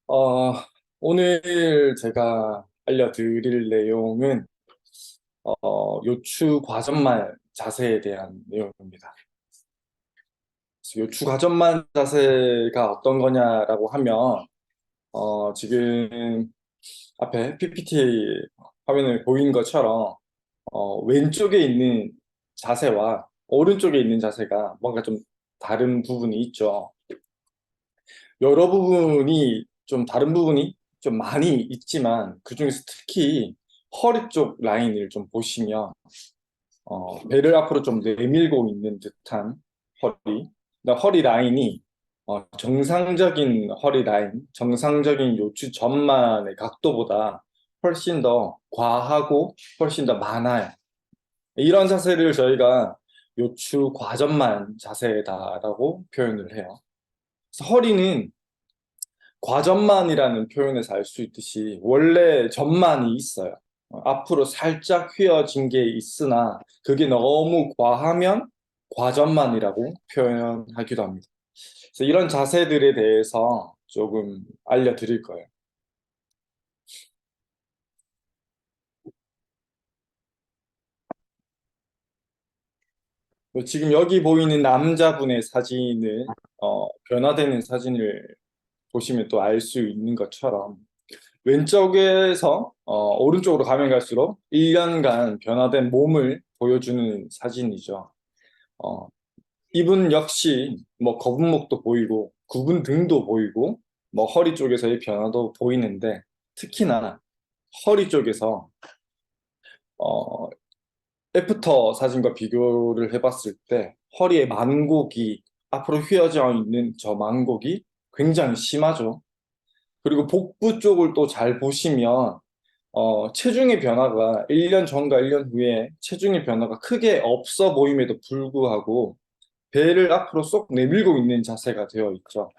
어, 오늘 제가 알려드릴 내용은 요추 과전만 자세에 대한 내용입니다. 요추 과전만 자세가 어떤 거냐라고 하면 지금 앞에 PPT 화면에 보이는 것처럼 왼쪽에 있는 자세와 오른쪽에 있는 자세가 뭔가 좀 다른 부분이 있죠. 여러 부분이 좀 다른 부분이 좀 많이 있지만 그중에서 특히 허리 쪽 라인을 좀 보시면 배를 앞으로 좀 내밀고 있는 듯한 허리, 그러니까 허리 라인이 정상적인 허리 라인, 정상적인 요추 전만의 각도보다 훨씬 더 과하고 훨씬 더 많아요. 이런 자세를 저희가 요추 과전만 자세다라고 표현을 해요. 그래서 허리는 과전만이라는 표현에서 알 수 있듯이 원래 전만이 있어요. 앞으로 살짝 휘어진 게 있으나 그게 너무 과하면 과전만이라고 표현하기도 합니다. 그래서 이런 자세들에 대해서 조금 알려드릴 거예요. 지금 여기 보이는 남자분의 사진을 변화되는 사진을 보시면 또 알 수 있는 것처럼 왼쪽에서 오른쪽으로 가면 갈수록 1년간 변화된 몸을 보여주는 사진이죠. 어, 이분 역시 뭐 거북목도 보이고 굽은 등도 보이고 뭐 허리 쪽에서의 변화도 보이는데 특히나 허리 쪽에서 어, 애프터 사진과 비교를 해봤을 때 허리의 만곡이 앞으로 휘어져 있는 저 만곡이 굉장히 심하죠. 그리고 복부 쪽을 또 잘 보시면 체중의 변화가 1년 전과 1년 후에 체중의 변화가 크게 없어 보임에도 불구하고 배를 앞으로 쏙 내밀고 있는 자세가 되어 있죠.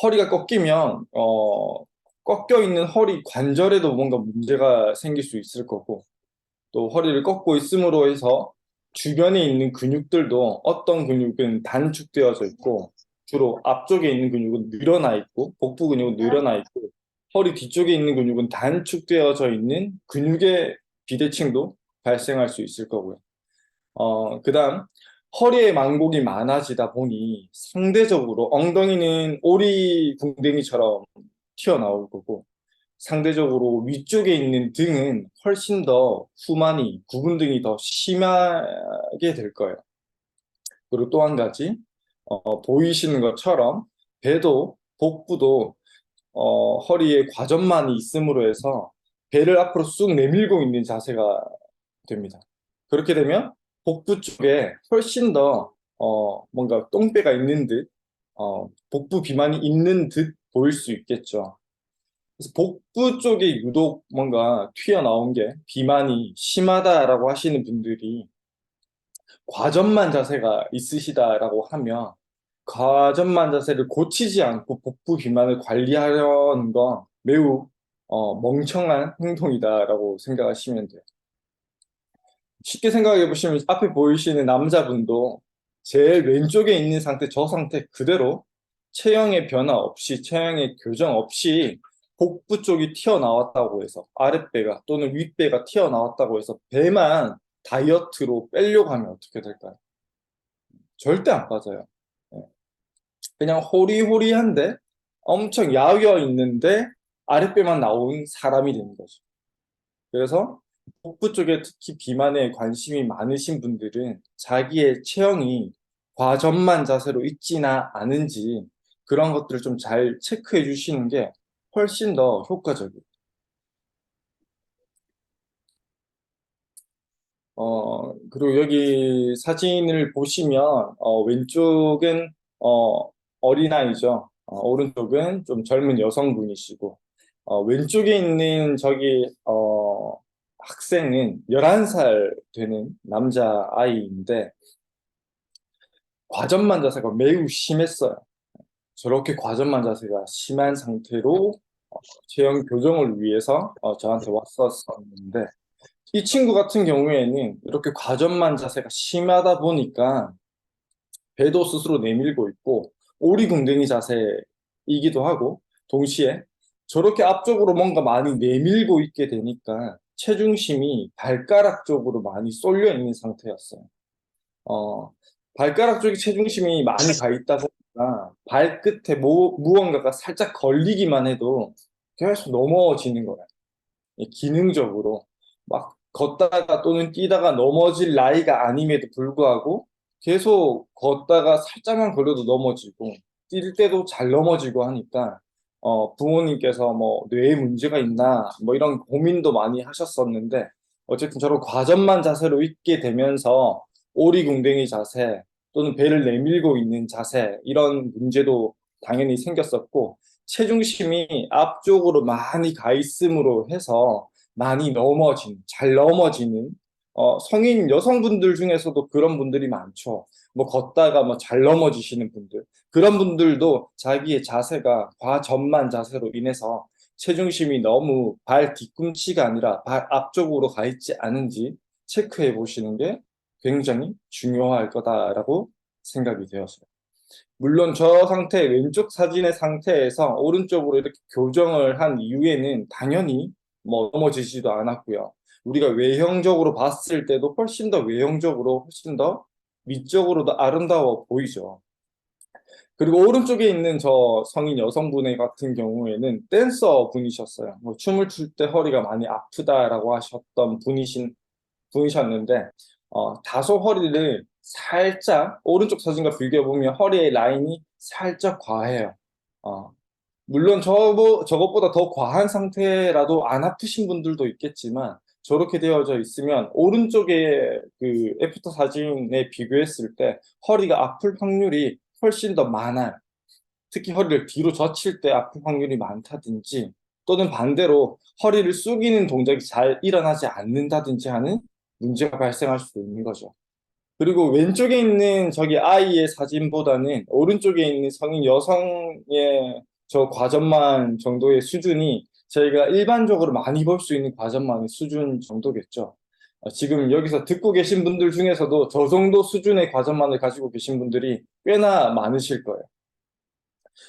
허리가 꺾이면 꺾여 있는 허리 관절에도 뭔가 문제가 생길 수 있을 거고 또 허리를 꺾고 있음으로 해서 주변에 있는 근육들도 어떤 근육은 단축되어져 있고 주로 앞쪽에 있는 근육은 늘어나 있고 복부 근육은 늘어나 있고 허리 뒤쪽에 있는 근육은 단축되어져 있는 근육의 비대칭도 발생할 수 있을 거고요. 그다음 허리에 만곡이 많아지다 보니 상대적으로 엉덩이는 오리 궁뎅이처럼 튀어나올 거고 상대적으로 위쪽에 있는 등은 훨씬 더 후만이 굽은 등이 더 심하게 될 거예요. 그리고 또 한 가지 보이시는 것처럼 배도 복부도 허리에 과전만이 있음으로 해서 배를 앞으로 쑥 내밀고 있는 자세가 됩니다. 그렇게 되면 복부 쪽에 훨씬 더 뭔가 똥배가 있는 듯 복부 비만이 있는 듯 보일 수 있겠죠. 그래서 복부 쪽에 유독 뭔가 튀어나온 게 비만이 심하다라고 하시는 분들이 과전만 자세가 있으시다라고 하면 과전만 자세를 고치지 않고 복부 비만을 관리하려는 건 매우 멍청한 행동이다라고 생각하시면 돼요. 쉽게 생각해 보시면 앞에 보이시는 남자분도 제일 왼쪽에 있는 상태, 저 상태 그대로 체형의 변화 없이, 체형의 교정 없이 복부 쪽이 튀어나왔다고 해서 아랫배가 또는 윗배가 튀어나왔다고 해서 배만 다이어트로 빼려고 하면 어떻게 될까요? 절대 안 빠져요. 네. 그냥 호리호리한데 엄청 야위어 있는데 아랫배만 나온 사람이 되는 거죠. 그래서 복부 쪽에 특히 비만에 관심이 많으신 분들은 자기의 체형이 과전만 자세로 있지나 않은지 그런 것들을 좀 잘 체크해 주시는 게 훨씬 더 효과적이에요. 그리고 여기 사진을 보시면 왼쪽은 어린아이죠. 오른쪽은 좀 젊은 여성분이시고 왼쪽에 있는 저기 학생은 11살 되는 남자아이인데 과전만 자세가 매우 심했어요. 저렇게 과전만 자세가 심한 상태로 체형 교정을 위해서 저한테 왔었었는데 이 친구 같은 경우에는 이렇게 과전만 자세가 심하다 보니까 배도 스스로 내밀고 있고 오리궁뎅이 자세이기도 하고 동시에 저렇게 앞쪽으로 뭔가 많이 내밀고 있게 되니까 체중심이 발가락 쪽으로 많이 쏠려 있는 상태였어요. 어, 발가락 쪽에 체중심이 많이 가 있다 보니까 발끝에 무언가가 살짝 걸리기만 해도 계속 넘어지는 거예요. 기능적으로 막 걷다가 또는 뛰다가 넘어질 나이가 아님에도 불구하고 계속 걷다가 살짝만 걸려도 넘어지고 뛸 때도 잘 넘어지고 하니까 부모님께서 뭐 뇌에 문제가 있나 뭐 이런 고민도 많이 하셨었는데 어쨌든 저런 과전만 자세로 있게 되면서 오리궁뎅이 자세 또는 배를 내밀고 있는 자세 이런 문제도 당연히 생겼었고 체중심이 앞쪽으로 많이 가 있음으로 해서 많이 잘 넘어지는 성인 여성분들 중에서도 그런 분들이 많죠. 뭐 걷다가 뭐 잘 넘어지시는 분들 그런 분들도 자기의 자세가 과전만 자세로 인해서 체중심이 너무 발 뒤꿈치가 아니라 발 앞쪽으로 가 있지 않은지 체크해 보시는 게 굉장히 중요할 거다라고 생각이 되었어요. 물론 저 상태, 왼쪽 사진의 상태에서 오른쪽으로 이렇게 교정을 한 이후에는 당연히 뭐 넘어지지도 않았고요. 우리가 외형적으로 봤을 때도 훨씬 더 외형적으로 훨씬 더 미적으로도 아름다워 보이죠. 그리고 오른쪽에 있는 저 성인 여성분의 같은 경우에는 댄서 분이셨어요. 뭐 춤을 출 때 허리가 많이 아프다라고 하셨던 분이셨는데 다소 허리를 살짝 오른쪽 사진과 비교해 보면 허리의 라인이 살짝 과해요. 어, 물론 저것보다 더 과한 상태라도 안 아프신 분들도 있겠지만 저렇게 되어져 있으면 오른쪽에 그 애프터 사진에 비교했을 때 허리가 아플 확률이 훨씬 더 많아요. 특히 허리를 뒤로 젖힐 때 아플 확률이 많다든지 또는 반대로 허리를 숙이는 동작이 잘 일어나지 않는다든지 하는 문제가 발생할 수도 있는 거죠. 그리고 왼쪽에 있는 저기 아이의 사진보다는 오른쪽에 있는 성인 여성의 저 과전만 정도의 수준이 저희가 일반적으로 많이 볼 수 있는 과전만의 수준 정도겠죠. 지금 여기서 듣고 계신 분들 중에서도 저 정도 수준의 과전만을 가지고 계신 분들이 꽤나 많으실 거예요.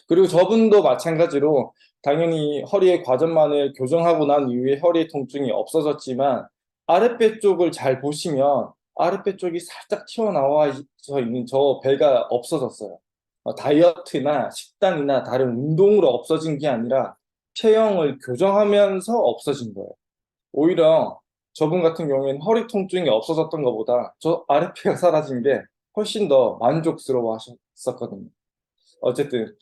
그리고 저분도 마찬가지로 당연히 허리에 과전만을 교정하고 난 이후에 허리 통증이 없어졌지만 아랫배 쪽을 잘 보시면 아랫배 쪽이 살짝 튀어나와 있는 저 배가 없어졌어요. 다이어트나 식단이나 다른 운동으로 없어진 게 아니라 체형을 교정하면서 없어진 거예요. 오히려 저분 같은 경우에는 허리 통증이 없어졌던 것보다 저 아랫배가 사라진 게 훨씬 더 만족스러워 하셨었거든요. 어쨌든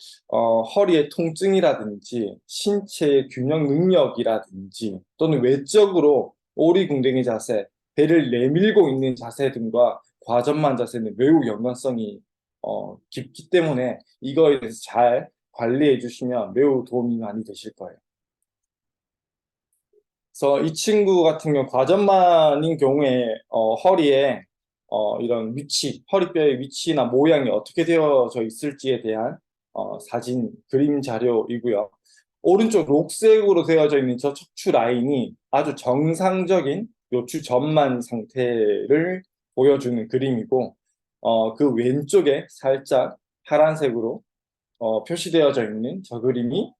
허리의 통증이라든지 신체의 균형 능력이라든지 또는 외적으로 오리궁뎅이 자세, 배를 내밀고 있는 자세 등과 과전만 자세는 매우 연관성이 깊기 때문에 이거에 대해서 잘 관리해 주시면 매우 도움이 많이 되실 거예요. 그래서 이 친구 같은 경우 과전만인 경우에 허리에 이런 위치, 허리뼈의 위치나 모양이 어떻게 되어져 있을지에 대한 사진, 그림 자료이고요. 오른쪽 녹색으로 되어져 있는 저 척추 라인이 아주 정상적인 요추 전만 상태를 보여주는 그림이고, 그 왼쪽에 살짝 파란색으로 표시되어져 있는 저 그림이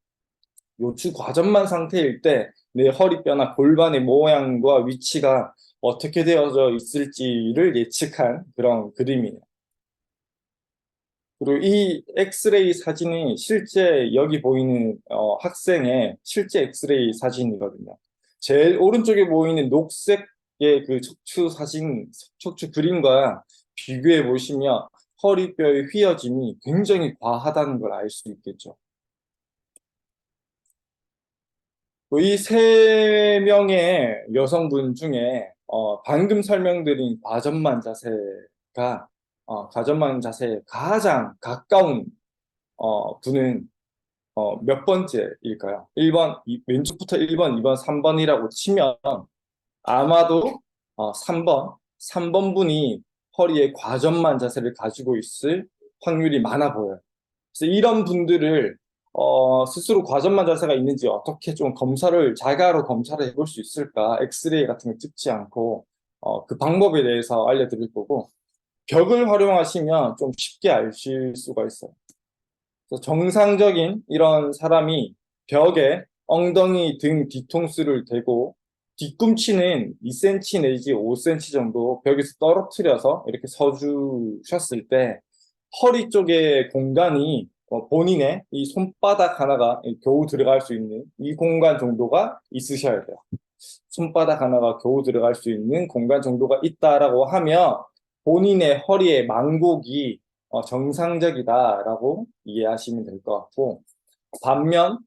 요추 과전만 상태일 때 내 허리뼈나 골반의 모양과 위치가 어떻게 되어져 있을지를 예측한 그런 그림이에요. 그리고 이 엑스레이 사진이 실제 여기 보이는 학생의 실제 엑스레이 사진이거든요. 제일 오른쪽에 보이는 녹색의 그 척추 그림과 비교해 보시면 허리뼈의 휘어짐이 굉장히 과하다는 걸 알 수 있겠죠. 이 세 명의 여성분 중에 방금 설명드린 과전만 자세에 가장 가까운 분은 몇 번째일까요? 1번, 왼쪽부터 1번, 2번, 3번이라고 치면 아마도 3번 분이 허리에 과전만 자세를 가지고 있을 확률이 많아 보여요. 그래서 이런 분들을 스스로 과전만 자세가 있는지 어떻게 좀 자가로 검사를 해볼 수 있을까? 엑스레이 같은 거 찍지 않고 그 방법에 대해서 알려드릴 거고 벽을 활용하시면 좀 쉽게 아실 수가 있어요. 그래서 정상적인 이런 사람이 벽에 엉덩이 등 뒤통수를 대고 뒤꿈치는 2cm 내지 5cm 정도 벽에서 떨어뜨려서 이렇게 서주셨을 때 허리 쪽에 공간이 본인의 이 손바닥 하나가 겨우 들어갈 수 있는 이 공간 정도가 있으셔야 돼요. 손바닥 하나가 겨우 들어갈 수 있는 공간 정도가 있다라고 하면 본인의 허리의 망곡이 정상적이다라고 이해하시면 될 것 같고, 반면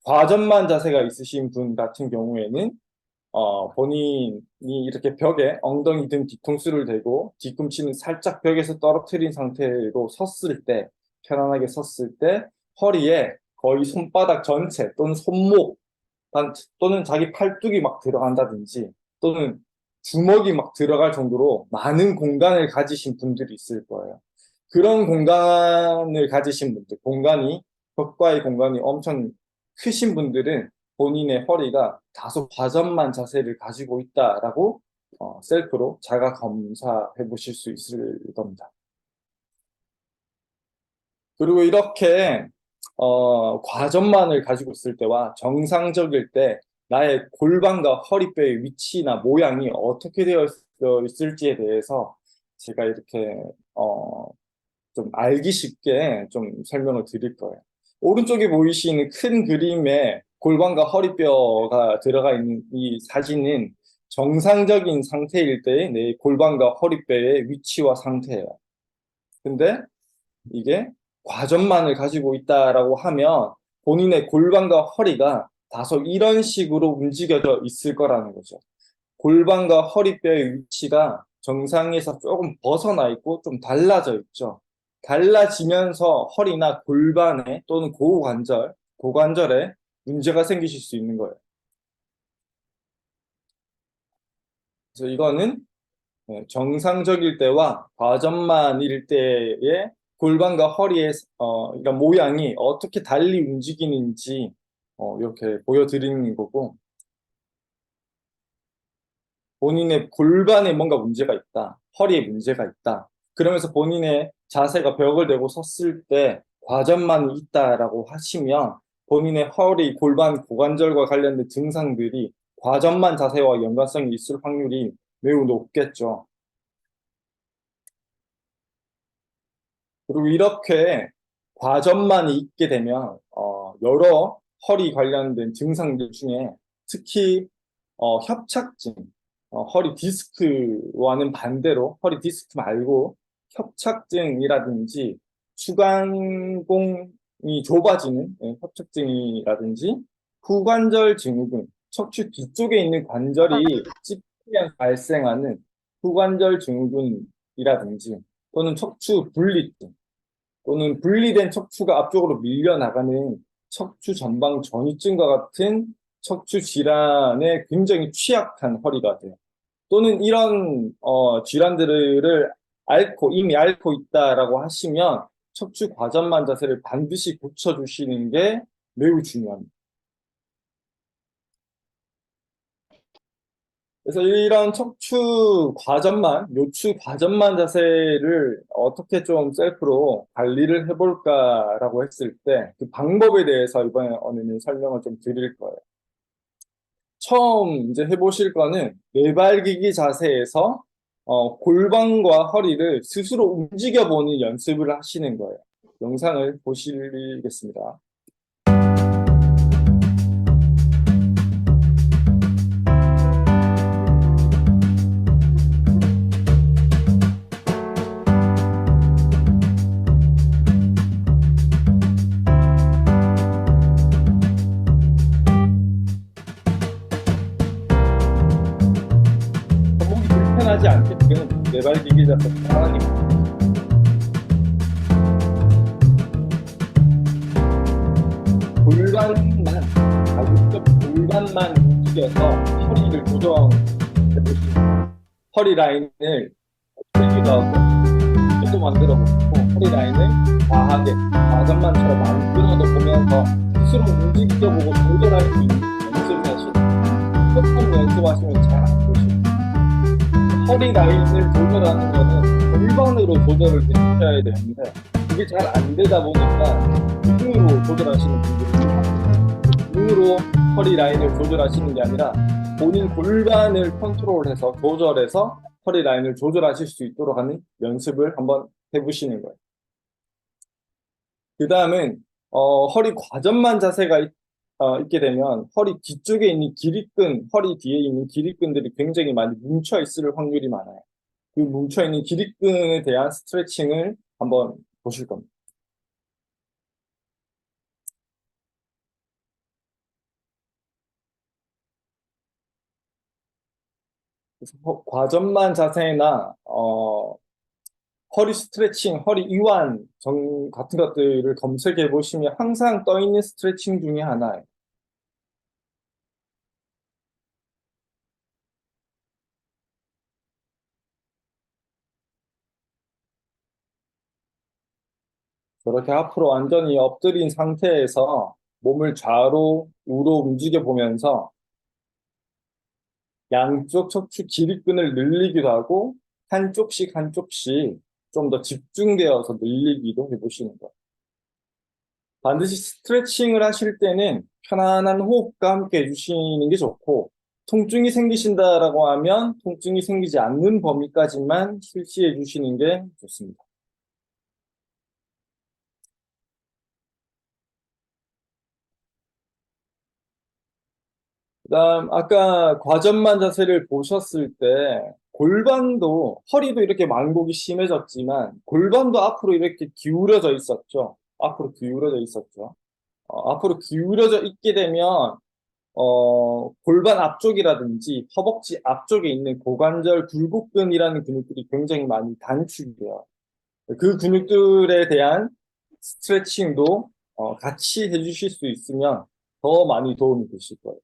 과전만 자세가 있으신 분 같은 경우에는 본인이 이렇게 벽에 엉덩이 등 뒤통수를 대고 뒤꿈치는 살짝 벽에서 떨어뜨린 상태로 섰을 때, 편안하게 섰을 때 허리에 거의 손바닥 전체 또는 손목 또는 자기 팔뚝이 막 들어간다든지 또는 주먹이 막 들어갈 정도로 많은 공간을 가지신 분들이 있을 거예요. 그런 공간을 가지신 분들, 벽과의 공간이 엄청 크신 분들은 본인의 허리가 다소 과전만 자세를 가지고 있다라고 셀프로 자가 검사해 보실 수 있을 겁니다. 그리고 이렇게 과전만을 가지고 있을 때와 정상적일 때 나의 골반과 허리뼈의 위치나 모양이 어떻게 되어 있을지에 대해서 제가 이렇게 좀 알기 쉽게 좀 설명을 드릴 거예요. 오른쪽에 보이시는 큰 그림에 골반과 허리뼈가 들어가 있는 이 사진은 정상적인 상태일 때의 내 골반과 허리뼈의 위치와 상태예요. 근데 이게 과전만을 가지고 있다라고 하면 본인의 골반과 허리가 다소 이런 식으로 움직여져 있을 거라는 거죠. 골반과 허리뼈의 위치가 정상에서 조금 벗어나 있고 좀 달라져 있죠. 달라지면서 허리나 골반에 또는 고관절에 문제가 생기실 수 있는 거예요. 그래서 이거는 정상적일 때와 과전만일 때의 골반과 허리의 이런 모양이 어떻게 달리 움직이는지 이렇게 보여드리는 거고, 본인의 골반에 뭔가 문제가 있다, 허리에 문제가 있다, 그러면서 본인의 자세가 벽을 대고 섰을 때 과전만이 있다라고 하시면 본인의 허리, 골반, 고관절과 관련된 증상들이 과전만 자세와 연관성이 있을 확률이 매우 높겠죠. 그리고 이렇게 과전만이 있게 되면 여러 허리 관련된 증상들 중에 특히 협착증, 허리 디스크와는 반대로 허리 디스크 말고 협착증이라든지 추간공이 좁아지는 협착증이라든지 후관절 증후군, 척추 뒤쪽에 있는 관절이 찝히면 발생하는 후관절 증후군이라든지 또는 척추 분리증 또는 분리된 척추가 앞쪽으로 밀려나가는 척추 전방 전이증과 같은 척추 질환에 굉장히 취약한 허리가 돼요. 또는 이런 질환들을 이미 앓고 있다라고 하시면 척추 과전만 자세를 반드시 고쳐주시는 게 매우 중요합니다. 그래서 이런 요추 과전만 자세를 어떻게 좀 셀프로 관리를 해볼까라고 했을 때 그 방법에 대해서 이번에는 설명을 좀 드릴 거예요. 처음 이제 해보실 거는 내발기기 자세에서 골반과 허리를 스스로 움직여보는 연습을 하시는 거예요. 영상을 보시겠습니다. 하지 않게끔 내발기기 자세 편안하게 가급적 골반만 움직여서 허리를 조정해보시고 허리 라인을 풀기도 하고 또 만들어보고 허리 라인을 과하게 과전만처럼 만들어도 보면서 스스로 움직여보고 조절할 수 있는 연습을 하시고 조금 연습하시면 잘 안 보시고, 허리 라인을 조절하는 거는 골반으로 조절을 해주셔야 되는데 그게 잘 안 되다 보니까 등으로 조절하시는 분들이 많아요. 눈으로 허리 라인을 조절하시는 게 아니라 본인 골반을 컨트롤해서 조절해서 허리 라인을 조절하실 수 있도록 하는 연습을 한번 해보시는 거예요. 그 다음은 허리 과전만 자세가 있게 되면 허리 뒤쪽에 있는 기립근, 허리 뒤에 있는 기립근들이 굉장히 많이 뭉쳐 있을 확률이 많아요. 그 뭉쳐 있는 기립근에 대한 스트레칭을 한번 보실 겁니다. 그래서 과전만 자세나 허리 스트레칭, 허리 이완 같은 것들을 검색해 보시면 항상 떠 있는 스트레칭 중에 하나예요. 저렇게 앞으로 완전히 엎드린 상태에서 몸을 좌로 우로 움직여 보면서 양쪽 척추 기립근을 늘리기도 하고 한쪽씩 좀 더 집중되어서 늘리기도 해보시는 거예요. 반드시 스트레칭을 하실 때는 편안한 호흡과 함께 해주시는 게 좋고, 통증이 생기신다라고 하면 통증이 생기지 않는 범위까지만 실시해 주시는 게 좋습니다. 그다음 아까 과전만 자세를 보셨을 때 골반도 허리도 이렇게 만곡이 심해졌지만 골반도 앞으로 이렇게 기울어져 있었죠. 앞으로 기울어져 있었죠. 앞으로 기울어져 있게 되면 골반 앞쪽이라든지 허벅지 앞쪽에 있는 고관절 굴곡근이라는 근육들이 굉장히 많이 단축이 돼요. 그 근육들에 대한 스트레칭도 같이 해주실 수 있으면 더 많이 도움이 되실 거예요.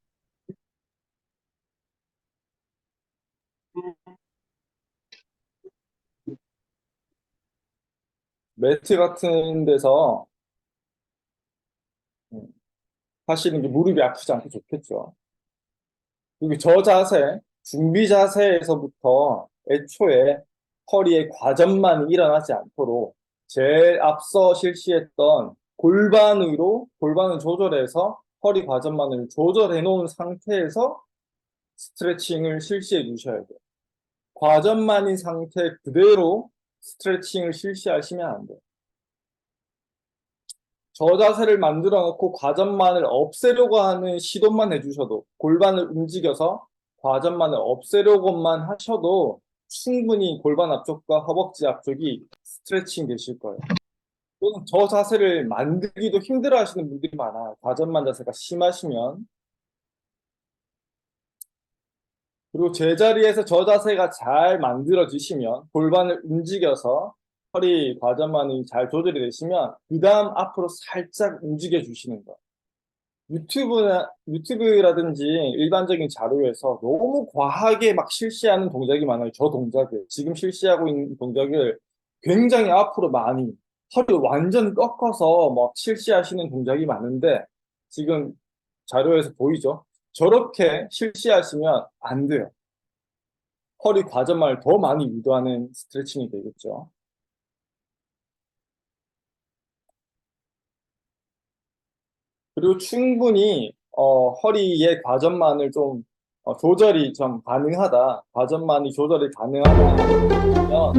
매트 같은 데서 음, 하시는 게 무릎이 아프지 않게 좋겠죠. 그리고 저 자세, 준비 자세에서부터 애초에 허리에 과전만 일어나지 않도록 제일 앞서 실시했던 골반을 조절해서 허리 과전만을 조절해 놓은 상태에서 스트레칭을 실시해 주셔야 돼요. 과전만인 상태 그대로 스트레칭을 실시하시면 안 돼요. 저 자세를 만들어 놓고 과전만을 없애려고 하는 시도만 해주셔도 골반을 움직여서 과전만을 없애려고만 하셔도 충분히 골반 앞쪽과 허벅지 앞쪽이 스트레칭 되실 거예요. 또는 저 자세를 만들기도 힘들어 하시는 분들이 많아요. 과전만 자세가 심하시면. 그리고 제자리에서 저 자세가 잘 만들어지시면 골반을 움직여서 허리 과전만이 잘 조절이 되시면 그 다음 앞으로 살짝 움직여 주시는 거예요. 유튜브라든지 일반적인 자료에서 너무 과하게 막 실시하는 동작이 많아요. 저 동작을. 지금 실시하고 있는 동작을 굉장히 앞으로 많이 허리 완전 꺾어서 막 실시하시는 동작이 많은데 지금 자료에서 보이죠? 저렇게 실시하시면 안 돼요. 허리 과전만을 더 많이 유도하는 스트레칭이 되겠죠. 그리고 충분히 허리의 과전만을 좀 조절이 좀 가능하다. 과전만이 조절이 가능하다. 그러면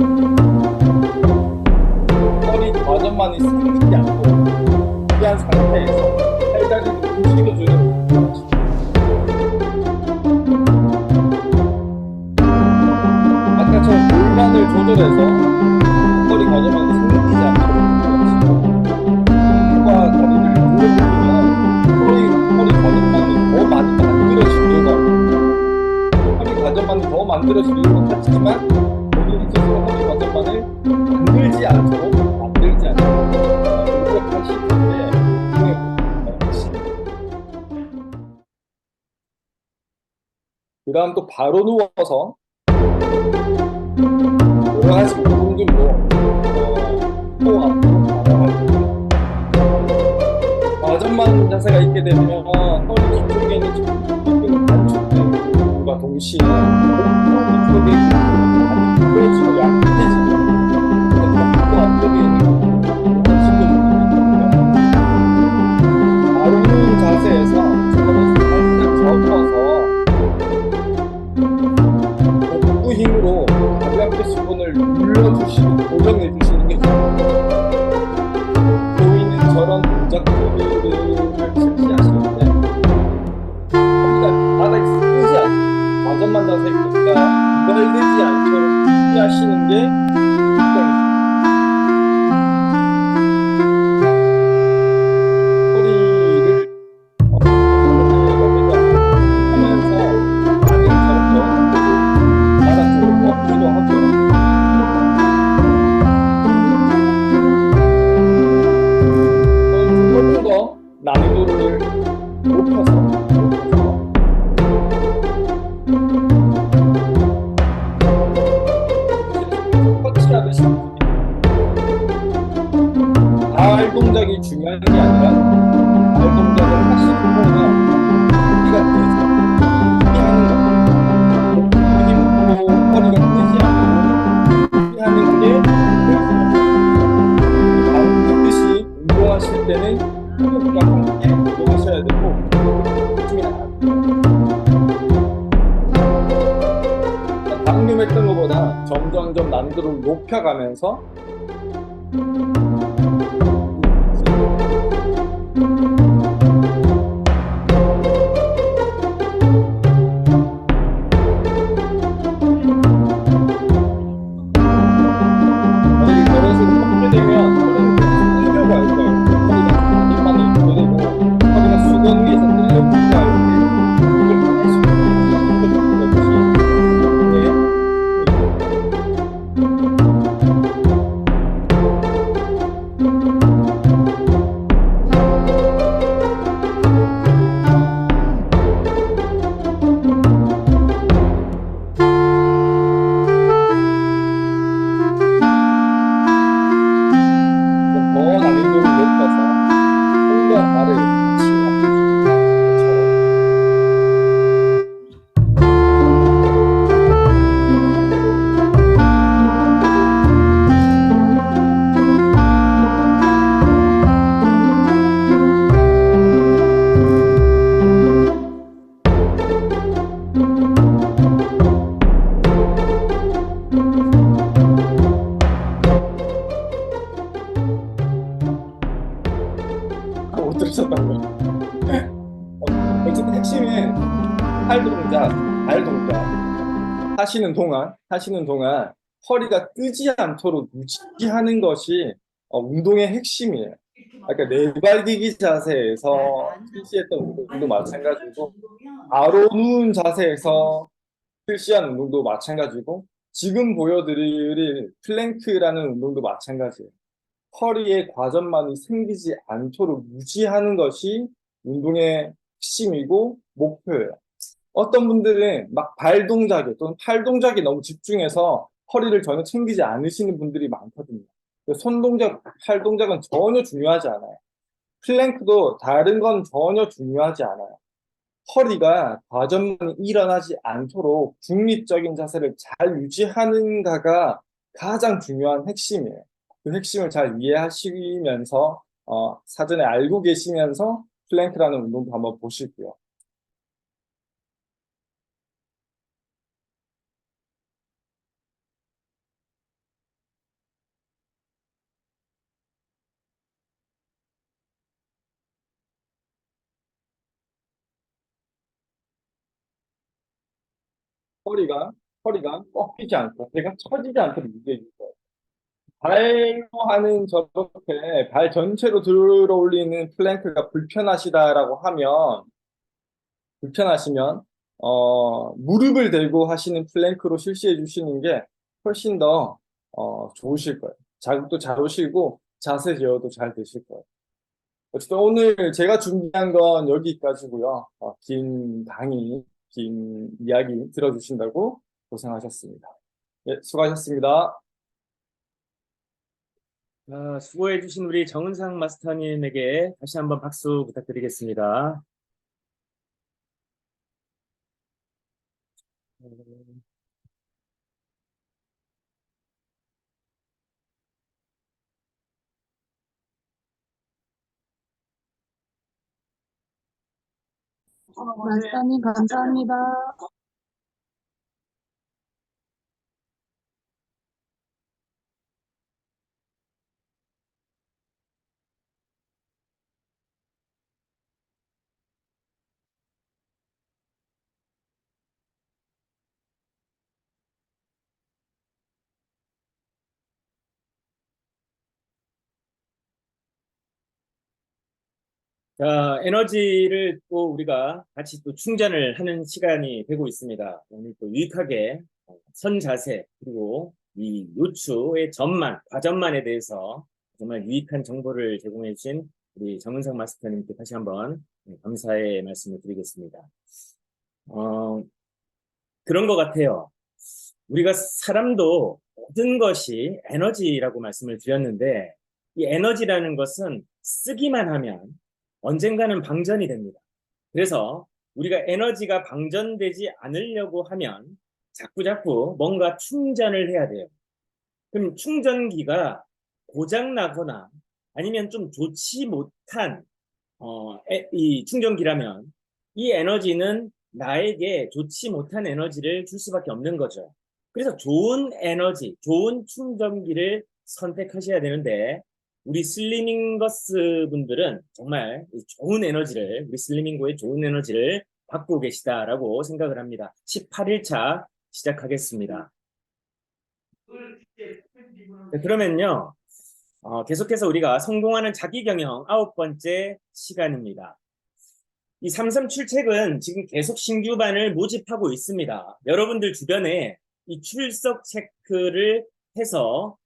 허리 과전만이 생기지 않고 유지한 상태에서 팔다리를 움직여주는 아까처럼 골반을 조절해서 허리 과전만이 생기지 않도록 과 다리를 눌러주면 허리 과전만이 더 많이 만들어지려고 허리 과전만이 더 만들어지려고 하지만 본인이 스스로 허리 과전만을 만들지 않도록 노력하실 텐데 그 다음 또 바로 누워서 여러 가지 운동들로 코 앞으로 바라봐주고 과전만 자세가 있게 되면 허리 뒤쪽에 있는 기립근 단축과 동시에 목 쪽에 있는 부러지고 약해지고 코 앞쪽에 있는 바로 누운 자세에서 중요한 게 아니라 발 동작을 하시는 동안 허리가 되지 하는 거. 힘으로 허리가 뜨지 않고 하는 게 반드시 운동하실 때는 호흡과 함께 운동하셔야 되고 힘이 방금 했던 것보다 점점점 난이도를 높여가면서 만약에 저런 식으로 하게 되면 끌려고 할 거예요. 허리가 많이 끌리고 허리가 수건 위에서 끌려붙고 할 때 이걸 계속 끌어주듯이 더 난이도를 높여서 손과 발을 같이 움직이는 것처럼 못 들으셨던 거예요. 어쨌든 핵심은 팔 동작, 발 동작 하시는 동안 허리가 뜨지 않도록 유지하는 것이 운동의 핵심이에요. 그러니까 내발디기 자세에서 실시했던 운동도 마찬가지고 바로 누운 자세에서 실시한 운동도 마찬가지고 지금 보여드릴 플랭크라는 운동도 마찬가지예요. 허리에 과전만이 생기지 않도록 유지하는 것이 운동의 핵심이고 목표예요. 어떤 분들은 막 발 동작에 또는 팔 동작에 너무 집중해서 허리를 전혀 챙기지 않으시는 분들이 많거든요. 손 동작, 팔 동작은 전혀 중요하지 않아요. 플랭크도 다른 건 전혀 중요하지 않아요. 허리가 과전만이 일어나지 않도록 중립적인 자세를 잘 유지하는가가 가장 중요한 핵심이에요. 그 핵심을 잘 이해하시면서 사전에 알고 계시면서 플랭크라는 운동도 한번 보시고요. 허리가 허리가 꺾이지 않고 배가 처지지 않도록 유지해 줄 거예요. 발로 하는 저렇게 발 전체로 들어 올리는 플랭크가 불편하시면 무릎을 대고 하시는 플랭크로 실시해 주시는 게 훨씬 더 좋으실 거예요. 자극도 잘 오시고 자세 제어도 잘 되실 거예요. 어쨌든 오늘 제가 준비한 건 여기까지고요. 긴 이야기 들어주신다고 고생하셨습니다. 예, 수고하셨습니다. 수고해주신 우리 정은상 마스터님에게 다시 한번 박수 부탁드리겠습니다. 마스터님 감사합니다. 자, 에너지를 또 우리가 같이 또 충전을 하는 시간이 되고 있습니다. 오늘 또 유익하게 선 자세 그리고 이 요추의 과전만에 대해서 정말 유익한 정보를 제공해 주신 우리 정은상 마스터님께 다시 한번 감사의 말씀을 드리겠습니다. 그런 것 같아요. 우리가 사람도 모든 것이 에너지라고 말씀을 드렸는데 이 에너지라는 것은 쓰기만 하면 언젠가는 방전이 됩니다. 그래서 우리가 에너지가 방전되지 않으려고 하면 자꾸자꾸 뭔가 충전을 해야 돼요. 그럼 충전기가 고장 나거나 아니면 좀 좋지 못한 이 충전기라면 이 에너지는 나에게 좋지 못한 에너지를 줄 수밖에 없는 거죠. 그래서 좋은 에너지, 좋은 충전기를 선택하셔야 되는데 우리 슬리밍거스 분들은 정말 이 좋은 에너지를, 우리 슬리밍고의 좋은 에너지를 받고 계시다라고 생각을 합니다. 18일차 시작하겠습니다. 네, 그러면요. 계속해서 우리가 성공하는 자기경영 9번째 시간입니다. 이 삼삼출첵은 지금 계속 신규반을 모집하고 있습니다. 여러분들 주변에 이 출석 체크를 해서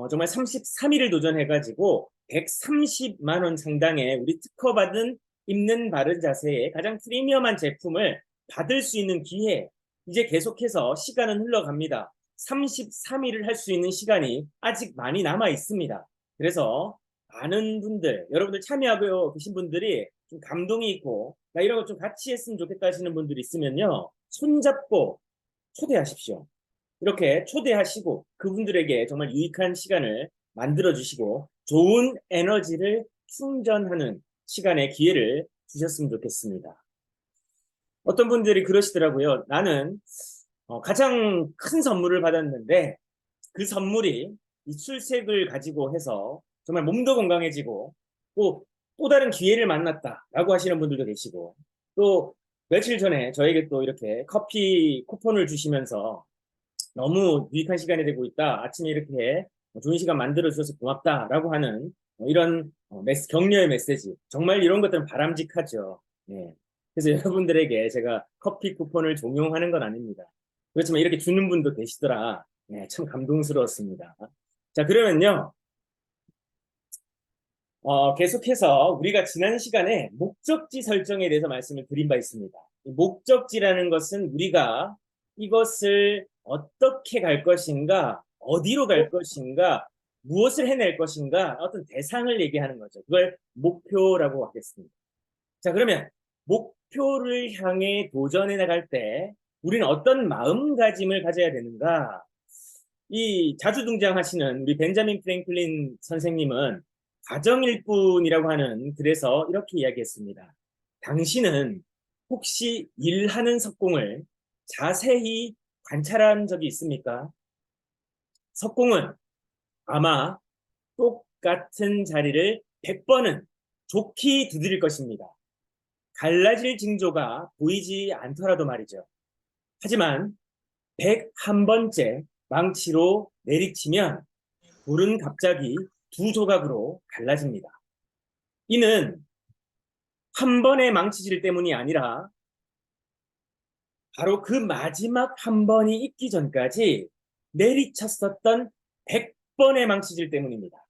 정말 33일을 도전해가지고 130만 원 상당의 우리 특허받은 입는 바른 자세의 가장 프리미엄한 제품을 받을 수 있는 기회, 이제 계속해서 시간은 흘러갑니다. 33일을 할 수 있는 시간이 아직 많이 남아 있습니다. 그래서 많은 분들, 여러분들 참여하고 계신 분들이 좀 감동이 있고 나 이런 거 좀 같이 했으면 좋겠다 하시는 분들이 있으면요, 손잡고 초대하십시오. 이렇게 초대하시고 그분들에게 정말 유익한 시간을 만들어 주시고 좋은 에너지를 충전하는 시간의 기회를 주셨으면 좋겠습니다. 어떤 분들이 그러시더라고요. 나는 가장 큰 선물을 받았는데 그 선물이 이 출첵을 가지고 해서 정말 몸도 건강해지고 또 다른 기회를 만났다라고 하시는 분들도 계시고, 또 며칠 전에 저에게 또 이렇게 커피 쿠폰을 주시면서 너무 유익한 시간이 되고 있다, 아침에 이렇게 좋은 시간 만들어 주셔서 고맙다라고 하는 이런 격려의 메시지, 정말 이런 것들은 바람직하죠. 예. 그래서 여러분들에게 제가 커피 쿠폰을 종용하는 건 아닙니다. 그렇지만 이렇게 주는 분도 계시더라. 예, 참 감동스러웠습니다. 자, 그러면요. 계속해서 우리가 지난 시간에 목적지 설정에 대해서 말씀을 드린 바 있습니다. 목적지라는 것은 우리가 이것을 어떻게 갈 것인가, 어디로 갈 것인가, 무엇을 해낼 것인가, 어떤 대상을 얘기하는 거죠. 그걸 목표라고 하겠습니다. 자, 그러면 목표를 향해 도전해 나갈 때 우리는 어떤 마음가짐을 가져야 되는가? 이 자주 등장하시는 우리 벤자민 프랭클린 선생님은 과정일 뿐이라고 하는 글에서 이렇게 이야기했습니다. 당신은 혹시 일하는 석공을 자세히 관찰한 적이 있습니까? 석공은 아마 똑같은 자리를 100번은 좋게 두드릴 것입니다. 갈라질 징조가 보이지 않더라도 말이죠. 하지만 101번째 망치로 내리치면 돌은 갑자기 두 조각으로 갈라집니다. 이는 한 번의 망치질 때문이 아니라 바로 그 마지막 한 번이 있기 전까지 내리쳤었던 100번의 망치질 때문입니다.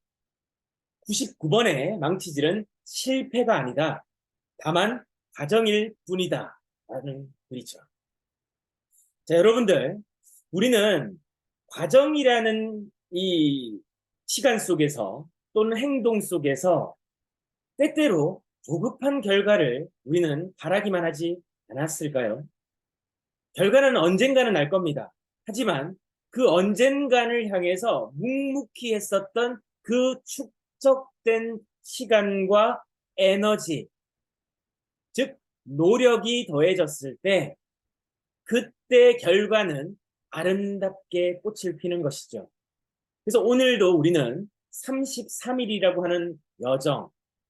99번의 망치질은 실패가 아니다, 다만 과정일 뿐이다 라는 글이죠. 자, 여러분들, 우리는 과정이라는 이 시간 속에서 또는 행동 속에서 때때로 조급한 결과를 우리는 바라기만 하지 않았을까요? 결과는 언젠가는 날 겁니다. 하지만 그 언젠가를 향해서 묵묵히 했었던 그 축적된 시간과 에너지, 즉 노력이 더해졌을 때 그때 결과는 아름답게 꽃을 피는 것이죠. 그래서 오늘도 우리는 33일이라고 하는 여정,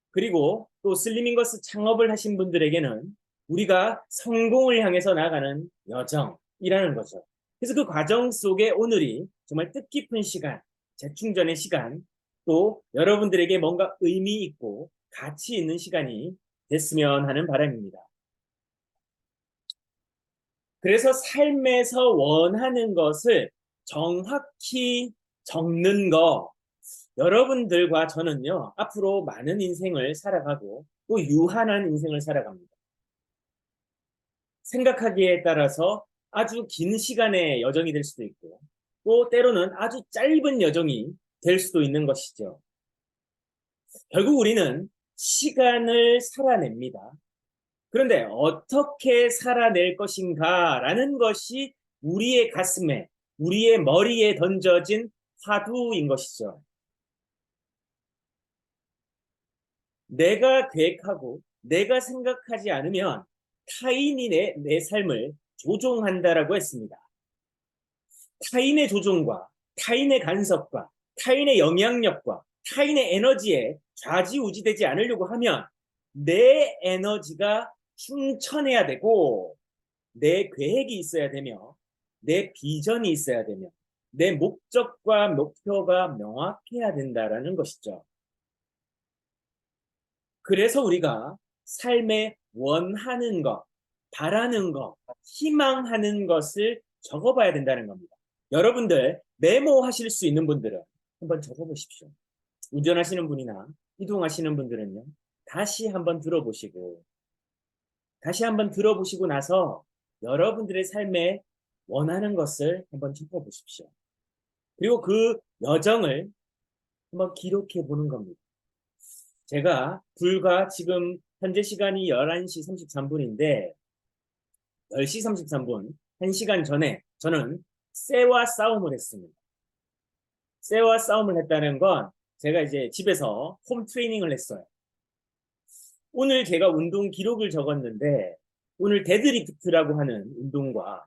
그리고 또 슬리밍거스 창업을 하신 분들에게는 우리가 성공을 향해서 나아가는 여정이라는 거죠. 그래서 그 과정 속에 오늘이 정말 뜻깊은 시간, 재충전의 시간, 또 여러분들에게 뭔가 의미 있고 가치 있는 시간이 됐으면 하는 바람입니다. 그래서 삶에서 원하는 것을 정확히 적는 거, 여러분들과 저는요, 앞으로 많은 인생을 살아가고 또 유한한 인생을 살아갑니다. 생각하기에 따라서 아주 긴 시간의 여정이 될 수도 있고 또 때로는 아주 짧은 여정이 될 수도 있는 것이죠. 결국 우리는 시간을 살아냅니다. 그런데 어떻게 살아낼 것인가라는 것이 우리의 가슴에, 우리의 머리에 던져진 화두인 것이죠. 내가 계획하고 내가 생각하지 않으면 타인이 내 삶을 조종한다라고 했습니다. 타인의 조종과 타인의 간섭과 타인의 영향력과 타인의 에너지에 좌지우지되지 않으려고 하면 내 에너지가 충천해야 되고 내 계획이 있어야 되며 내 비전이 있어야 되며 내 목적과 목표가 명확해야 된다라는 것이죠. 그래서 우리가 삶에 원하는 것, 바라는 것, 희망하는 것을 적어봐야 된다는 겁니다. 여러분들 메모하실 수 있는 분들은 한번 적어보십시오. 운전하시는 분이나 이동하시는 분들은요, 다시 한번 들어보시고 나서 여러분들의 삶에 원하는 것을 한번 적어보십시오. 그리고 그 여정을 한번 기록해 보는 겁니다. 제가 불과 지금 현재 시간이 11시 33분인데 10시 33분, 1시간 전에 저는 쇠와 싸움을 했습니다. 쇠와 싸움을 했다는 건 제가 이제 집에서 홈 트레이닝을 했어요. 오늘 제가 운동 기록을 적었는데 오늘 데드리프트라고 하는 운동과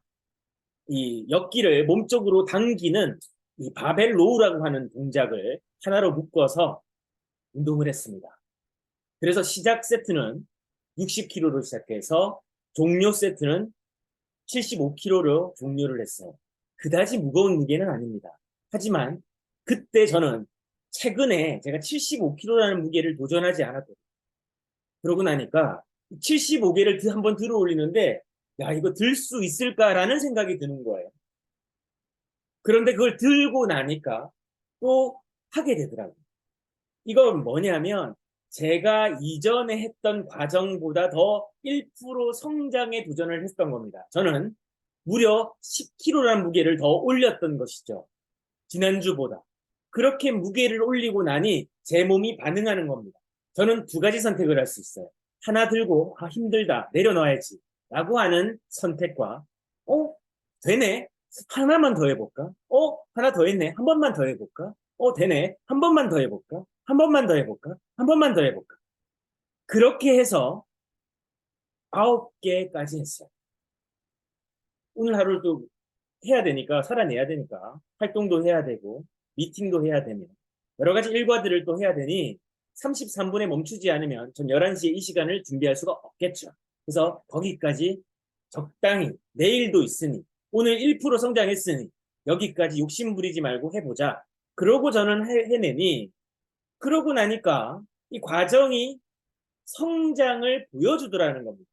이 역기를 몸쪽으로 당기는 이 바벨 로우라고 하는 동작을 하나로 묶어서 운동을 했습니다. 그래서 시작 세트는 60kg로 시작해서 종료 세트는 75kg로 종료를 했어요. 그다지 무거운 무게는 아닙니다. 하지만 그때 저는 최근에 제가 75kg라는 무게를 도전하지 않았거든요. 그러고 나니까 75개를 한번 들어 올리는데 야, 이거 들 수 있을까라는 생각이 드는 거예요. 그런데 그걸 들고 나니까 또 하게 되더라고요. 이건 뭐냐면 제가 이전에 했던 과정보다 더 1% 성장에 도전을 했던 겁니다. 저는 무려 10kg라는 무게를 더 올렸던 것이죠. 지난주보다. 그렇게 무게를 올리고 나니 제 몸이 반응하는 겁니다. 저는 두 가지 선택을 할 수 있어요. 하나 들고 힘들다 내려놔야지 라고 하는 선택과 되네 하나만 더 해볼까? 하나 더 했네 한 번만 더 해볼까? 되네 한 번만 더 해볼까? 한 번만 더 해볼까? 한 번만 더 해볼까? 그렇게 해서 9개까지 했어요. 오늘 하루를 또 해야 되니까 살아내야 되니까 활동도 해야 되고 미팅도 해야 되며 여러 가지 일과들을 또 해야 되니 33분에 멈추지 않으면 전 11시에 이 시간을 준비할 수가 없겠죠. 그래서 거기까지 적당히 내일도 있으니 오늘 1% 성장했으니 여기까지 욕심 부리지 말고 해보자. 그러고 저는 해내니 그러고 나니까 이 과정이 성장을 보여주더라는 겁니다.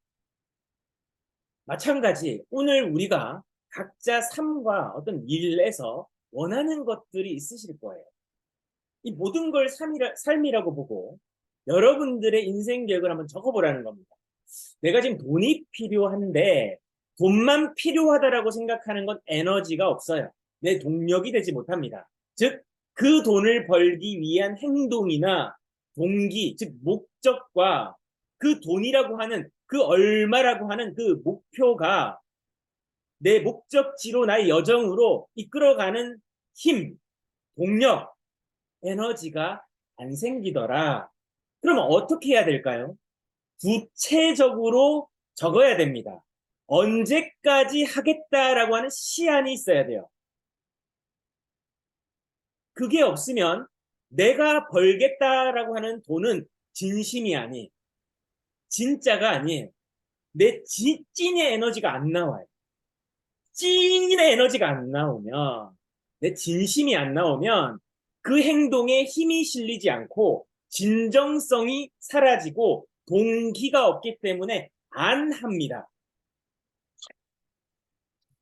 마찬가지 오늘 우리가 각자 삶과 어떤 일에서 원하는 것들이 있으실 거예요. 이 모든 걸 삶이라고 보고 여러분들의 인생 계획을 한번 적어보라는 겁니다. 내가 지금 돈이 필요한데 돈만 필요하다라고 생각하는 건 에너지가 없어요. 내 동력이 되지 못합니다. 즉, 그 돈을 벌기 위한 행동이나 동기, 즉 목적과 그 돈이라고 하는 그 얼마라고 하는 그 목표가 내 목적지로 나의 여정으로 이끌어가는 힘, 동력, 에너지가 안 생기더라. 그러면 어떻게 해야 될까요? 구체적으로 적어야 됩니다. 언제까지 하겠다라고 하는 시한이 있어야 돼요. 그게 없으면 내가 벌겠다라고 하는 돈은 진심이 아니에요. 진짜가 아니에요. 내 찐의 에너지가 안 나와요. 찐의 에너지가 안 나오면, 내 진심이 안 나오면 그 행동에 힘이 실리지 않고 진정성이 사라지고 동기가 없기 때문에 안 합니다.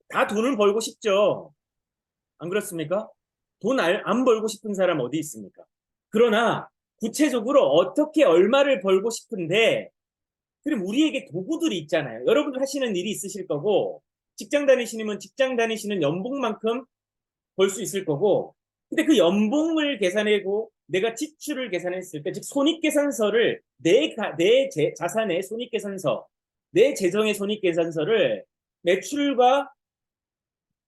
다 돈을 벌고 싶죠. 안 그렇습니까? 돈 안 벌고 싶은 사람 어디 있습니까? 그러나 구체적으로 어떻게 얼마를 벌고 싶은데 그럼 우리에게 도구들이 있잖아요. 여러분들 하시는 일이 있으실 거고 직장 다니시면 직장 다니시는 연봉만큼 벌 수 있을 거고 근데 그 연봉을 계산하고 내가 지출을 계산했을 때, 즉 손익계산서를 자산의 손익계산서, 내 재정의 손익계산서를 매출과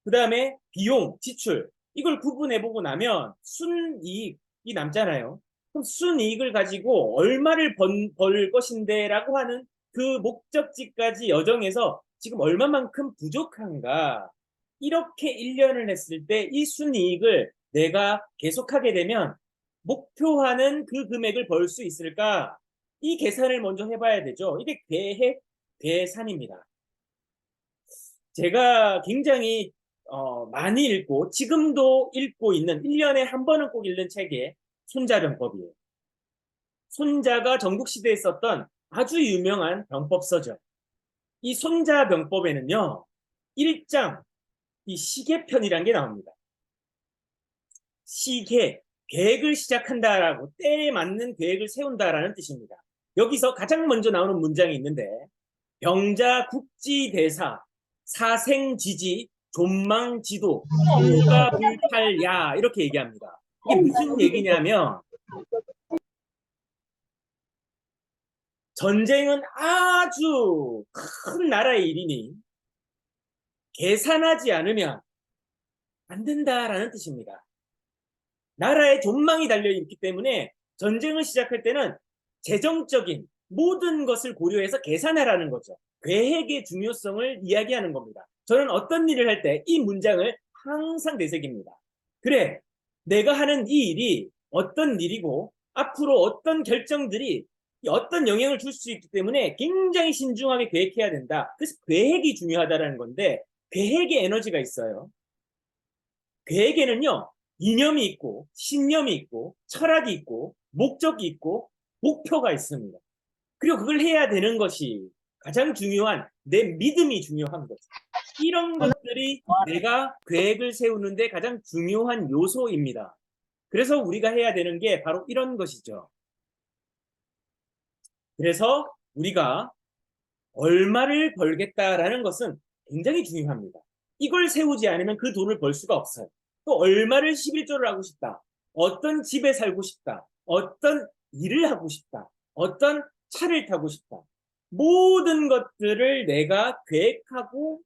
그 다음에 비용, 지출 이걸 구분해보고 나면 순이익이 남잖아요. 그럼 순이익을 가지고 얼마를 벌 것인데 라고 하는 그 목적지까지 여정해서 지금 얼마만큼 부족한가, 이렇게 1년을 했을 때 이 순이익을 내가 계속하게 되면 목표하는 그 금액을 벌 수 있을까, 이 계산을 먼저 해봐야 되죠. 이게 계획 계산입니다. 제가 굉장히 많이 읽고 지금도 읽고 있는, 1년에 한 번은 꼭 읽는 책이 손자병법이에요. 손자가 전국시대에 썼던 아주 유명한 병법서죠. 이 손자병법에는요, 1장 이 시계편이라는 게 나옵니다. 시계, 계획을 시작한다라고, 때에 맞는 계획을 세운다라는 뜻입니다. 여기서 가장 먼저 나오는 문장이 있는데, 병자 국지대사 사생지지 존망지도 후가 불탈야, 이렇게 얘기합니다. 이게 무슨 얘기냐면, 전쟁은 아주 큰 나라의 일이니 계산하지 않으면 안 된다라는 뜻입니다. 나라에 존망이 달려있기 때문에 전쟁을 시작할 때는 재정적인 모든 것을 고려해서 계산하라는 거죠. 계획의 중요성을 이야기하는 겁니다. 저는 어떤 일을 할 때 이 문장을 항상 되새깁니다. 그래, 내가 하는 이 일이 어떤 일이고 앞으로 어떤 결정들이 어떤 영향을 줄 수 있기 때문에 굉장히 신중하게 계획해야 된다. 그래서 계획이 중요하다는 건데, 계획의 에너지가 있어요. 계획에는요, 이념이 있고 신념이 있고 철학이 있고 목적이 있고 목표가 있습니다. 그리고 그걸 해야 되는 것이 가장 중요한 내 믿음이 중요한 거죠. 이런 것들이 내가 계획을 세우는데 가장 중요한 요소입니다. 그래서 우리가 해야 되는 게 바로 이런 것이죠. 그래서 우리가 얼마를 벌겠다라는 것은 굉장히 중요합니다. 이걸 세우지 않으면 그 돈을 벌 수가 없어요. 또 얼마를 11조를 하고 싶다, 어떤 집에 살고 싶다, 어떤 일을 하고 싶다, 어떤 차를 타고 싶다, 모든 것들을 내가 계획하고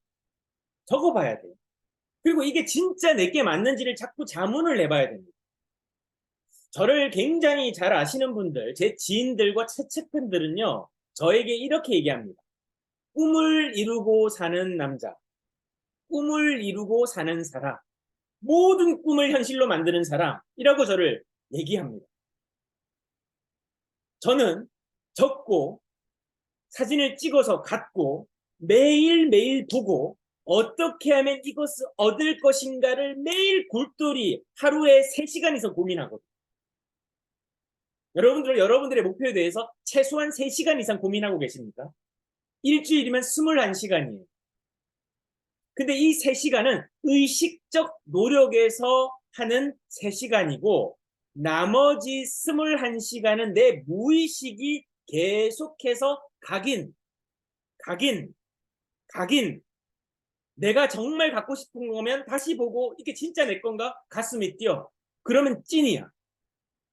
적어봐야 돼요. 그리고 이게 진짜 내게 맞는지를 자꾸 자문을 해봐야 됩니다. 저를 굉장히 잘 아시는 분들, 제 지인들과 채채팬들은요, 저에게 이렇게 얘기합니다. 꿈을 이루고 사는 남자, 꿈을 이루고 사는 사람, 모든 꿈을 현실로 만드는 사람이라고 저를 얘기합니다. 저는 적고 사진을 찍어서 갖고 매일매일 보고 어떻게 하면 이것을 얻을 것인가를 매일 골똘히 하루에 3시간 이상 고민하거든요. 여러분들의 목표에 대해서 최소한 3시간 이상 고민하고 계십니까? 일주일이면 21시간이에요. 근데 이 3시간은 의식적 노력에서 하는 3시간이고, 나머지 21시간은 내 무의식이 계속해서 각인, 내가 정말 갖고 싶은 거면 다시 보고 이게 진짜 내 건가? 가슴이 뛰어. 그러면 찐이야.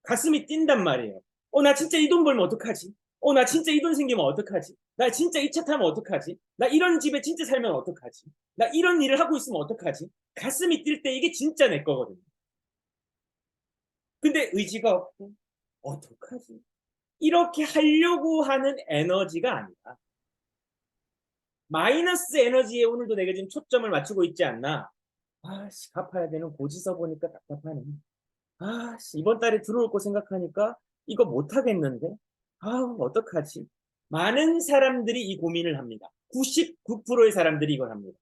가슴이 뛴단 말이에요. 나 진짜 이 돈 벌면 어떡하지? 나 진짜 이 돈 생기면 어떡하지? 나 진짜 이 차 타면 어떡하지? 나 이런 집에 진짜 살면 어떡하지? 나 이런 일을 하고 있으면 어떡하지? 가슴이 뛸 때 이게 진짜 내 거거든요. 근데 의지가 없고 어떡하지? 이렇게 하려고 하는 에너지가 아니라, 마이너스 에너지에 오늘도 내가 지금 초점을 맞추고 있지 않나? 갚아야 되는 고지서 보니까 답답하네. 이번 달에 들어올 거 생각하니까 이거 못하겠는데? 어떡하지? 많은 사람들이 이 고민을 합니다. 99%의 사람들이 이걸 합니다.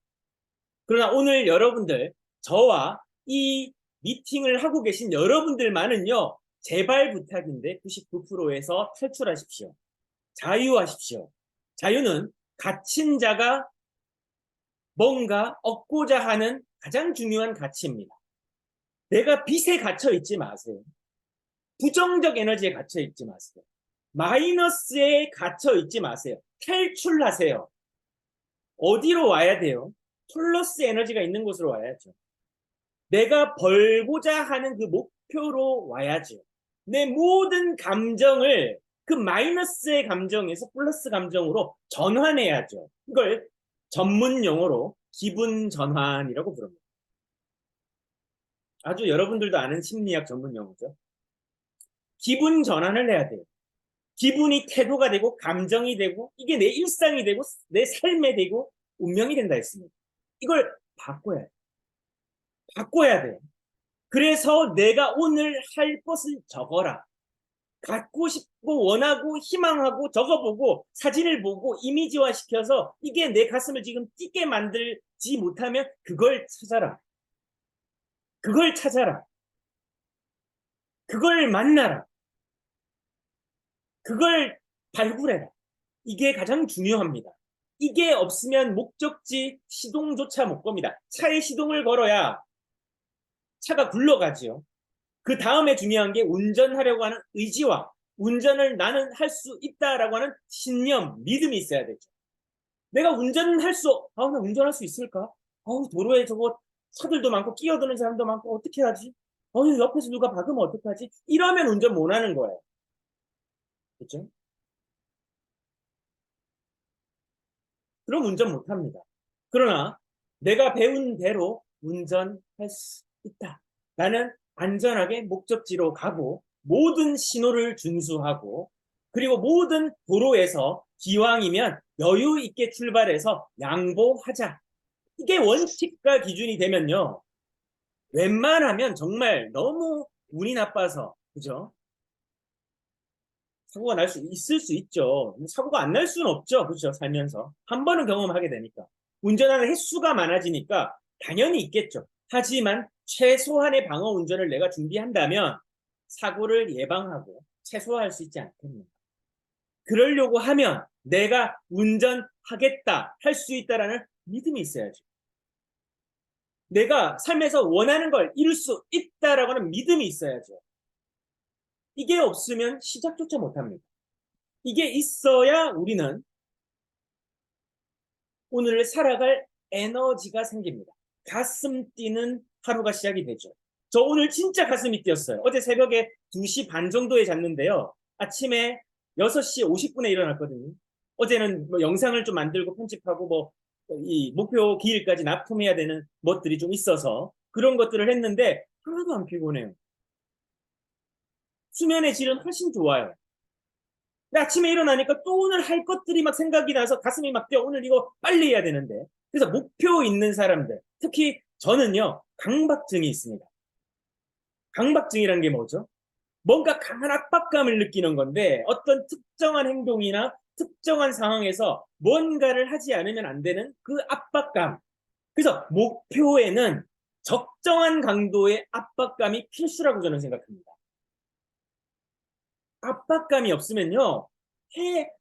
그러나 오늘 여러분들, 저와 이 미팅을 하고 계신 여러분들만은요, 제발 부탁인데 99%에서 탈출하십시오. 자유하십시오. 자유는 갇힌 자가 뭔가 얻고자 하는 가장 중요한 가치입니다. 내가 빚에 갇혀 있지 마세요. 부정적 에너지에 갇혀 있지 마세요. 마이너스에 갇혀 있지 마세요. 탈출하세요. 어디로 와야 돼요? 플러스 에너지가 있는 곳으로 와야죠. 내가 벌고자 하는 그 목표로 와야죠. 내 모든 감정을 그 마이너스의 감정에서 플러스 감정으로 전환해야죠. 이걸 전문 용어로 기분 전환이라고 부릅니다. 아주 여러분들도 아는 심리학 전문 용어죠. 기분 전환을 해야 돼요. 기분이 태도가 되고 감정이 되고 이게 내 일상이 되고 내 삶이 되고 운명이 된다 했습니다. 이걸 바꿔야 돼요. 바꿔야 돼요. 그래서 내가 오늘 할 것을 적어라. 갖고 싶고 원하고 희망하고 적어보고 사진을 보고 이미지화 시켜서 이게 내 가슴을 지금 뛰게 만들지 못하면 그걸 찾아라. 그걸 찾아라. 그걸 만나라. 그걸 발굴해라. 이게 가장 중요합니다. 이게 없으면 목적지 시동조차 못 겁니다. 차에 시동을 걸어야 차가 굴러가지요. 그 다음에 중요한 게 운전하려고 하는 의지와 운전을 나는 할 수 있다라고 하는 신념, 믿음이 있어야 되죠. 내가 운전할 나 운전할 수 있을까? 도로에 저거 차들도 많고 끼어드는 사람도 많고 어떻게 하지? 옆에서 누가 박으면 어떡하지? 이러면 운전 못 하는 거예요. 그렇죠? 그럼 운전 못 합니다. 그러나 내가 배운 대로 운전할 수 있다. 나는 안전하게 목적지로 가고 모든 신호를 준수하고 그리고 모든 도로에서 기왕이면 여유 있게 출발해서 양보하자. 이게 원칙과 기준이 되면요. 웬만하면 정말 너무 운이 나빠서 그죠? 사고가 날 수 있을 수 있죠. 사고가 안 날 수는 없죠. 그렇죠? 살면서. 한 번은 경험하게 되니까. 운전하는 횟수가 많아지니까 당연히 있겠죠. 하지만 최소한의 방어 운전을 내가 준비한다면 사고를 예방하고 최소화할 수 있지 않겠는가. 그러려고 하면 내가 운전하겠다, 할 수 있다라는 믿음이 있어야죠. 내가 삶에서 원하는 걸 이룰 수 있다라고 하는 믿음이 있어야죠. 이게 없으면 시작조차 못합니다. 이게 있어야 우리는 오늘을 살아갈 에너지가 생깁니다. 가슴 뛰는 하루가 시작이 되죠. 저 오늘 진짜 가슴이 뛰었어요. 어제 새벽에 2시 반 정도에 잤는데요. 아침에 6시 50분에 일어났거든요. 어제는 뭐 영상을 좀 만들고 편집하고 이 목표 기일까지 납품해야 되는 것들이 좀 있어서 그런 것들을 했는데 하나도 안 피곤해요. 수면의 질은 훨씬 좋아요. 근데 아침에 일어나니까 또 오늘 할 것들이 막 생각이 나서 가슴이 막 뛰어. 오늘 이거 빨리 해야 되는데. 그래서 목표 있는 사람들, 특히 저는요, 강박증이 있습니다. 강박증이라는 게 뭐죠? 뭔가 강한 압박감을 느끼는 건데 어떤 특정한 행동이나 특정한 상황에서 뭔가를 하지 않으면 안 되는 그 압박감. 그래서 목표에는 적정한 강도의 압박감이 필수라고 저는 생각합니다. 압박감이 없으면요,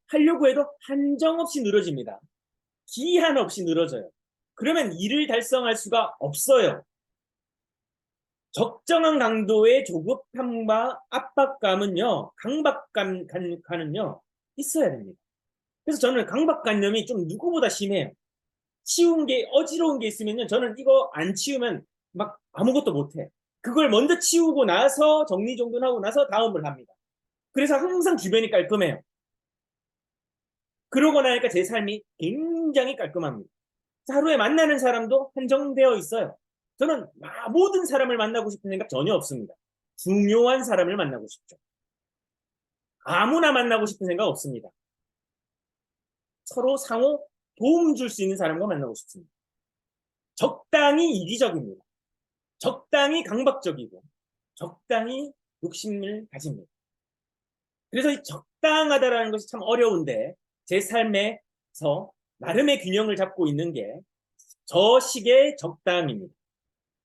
하려고 해도 한정없이 늘어집니다. 기한 없이 늘어져요. 그러면 이를 달성할 수가 없어요. 적정한 강도의 조급함과 압박감은요, 강박감과는요, 있어야 됩니다. 그래서 저는 강박관념이 좀 누구보다 심해요. 어지러운 게 있으면요, 저는 이거 안 치우면 막 아무것도 못해. 그걸 먼저 치우고 나서 정리정돈하고 나서 다음을 합니다. 그래서 항상 주변이 깔끔해요. 그러고 나니까 제 삶이 굉장히 깔끔합니다. 하루에 만나는 사람도 한정되어 있어요. 저는 모든 사람을 만나고 싶은 생각 전혀 없습니다. 중요한 사람을 만나고 싶죠. 아무나 만나고 싶은 생각 없습니다. 서로 상호 도움 줄 수 있는 사람과 만나고 싶습니다. 적당히 이기적입니다. 적당히 강박적이고 적당히 욕심을 가집니다. 그래서 이 적당하다라는 것이 참 어려운데 제 삶에서 나름의 균형을 잡고 있는 게 저식의 적당입니다.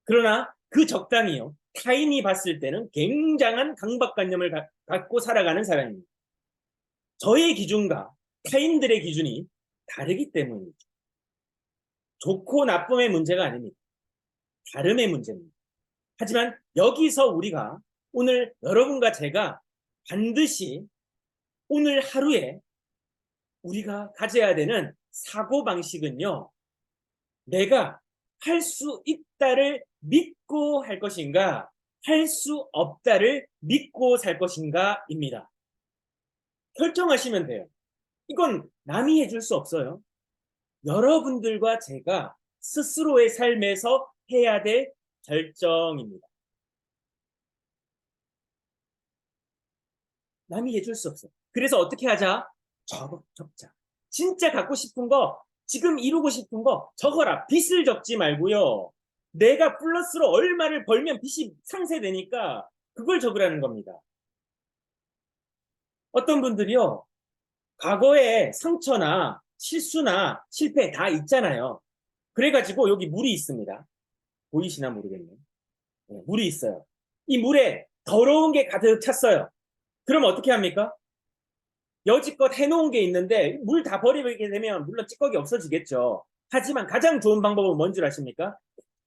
그러나 그 적당히요, 타인이 봤을 때는 굉장한 강박관념을 갖고 살아가는 사람입니다. 저의 기준과 타인들의 기준이 다르기 때문이죠. 좋고 나쁨의 문제가 아닙니다. 다름의 문제입니다. 하지만 여기서 우리가 오늘 여러분과 제가 반드시 오늘 하루에 우리가 가져야 되는 사고방식은요, 내가 할 수 있다를 믿고 할 것인가, 할 수 없다를 믿고 살 것인가입니다. 결정하시면 돼요. 이건 남이 해줄 수 없어요. 여러분들과 제가 스스로의 삶에서 해야 될 결정입니다. 남이 해줄 수 없어요. 그래서 어떻게 하자? 적자. 진짜 갖고 싶은 거, 지금 이루고 싶은 거 적어라. 빚을 적지 말고요. 내가 플러스로 얼마를 벌면 빚이 상쇄되니까 그걸 적으라는 겁니다. 어떤 분들이요, 과거에 상처나 실수나 실패 다 있잖아요. 그래가지고 여기 물이 있습니다. 보이시나 모르겠네요. 네, 물이 있어요. 이 물에 더러운 게 가득 찼어요. 그럼 어떻게 합니까? 여지껏 해놓은 게 있는데 물 다 버리게 되면 물론 찌꺼기 없어지겠죠. 하지만 가장 좋은 방법은 뭔 줄 아십니까?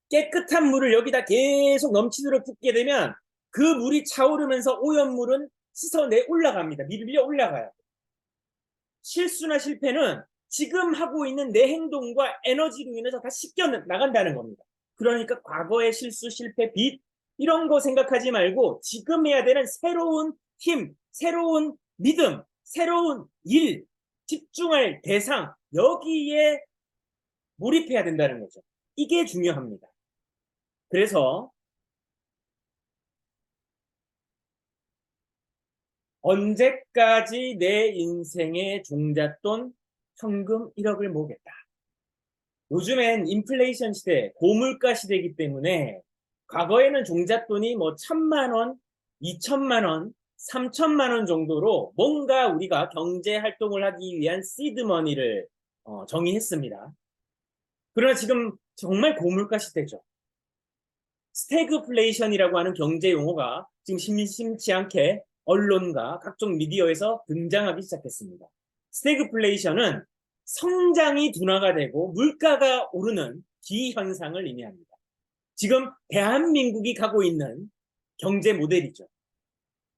깨끗한 물을 여기다 계속 넘치도록 붓게 되면 그 물이 차오르면서 오염물은 씻어내 올라갑니다. 밀려 올라가요. 실수나 실패는 지금 하고 있는 내 행동과 에너지로 인해서 다 씻겨 나간다는 겁니다. 그러니까 과거의 실수, 실패, 빚 이런 거 생각하지 말고 지금 해야 되는 새로운 힘, 새로운 믿음, 새로운 일, 집중할 대상 여기에 몰입해야 된다는 거죠. 이게 중요합니다. 그래서 언제까지 내 인생의 종잣돈 현금 1억을 모으겠다. 요즘엔 인플레이션 시대, 고물가 시대이기 때문에 과거에는 종잣돈이 뭐 1,000만 원, 2천만 원, 3천만 원 정도로 뭔가 우리가 경제 활동을 하기 위한 시드머니를 정의했습니다. 그러나 지금 정말 고물가 시대죠. 스태그플레이션이라고 하는 경제 용어가 지금 심심치 않게 언론과 각종 미디어에서 등장하기 시작했습니다. 스태그플레이션은 성장이 둔화가 되고 물가가 오르는 기현상을 의미합니다. 지금 대한민국이 가고 있는 경제 모델이죠.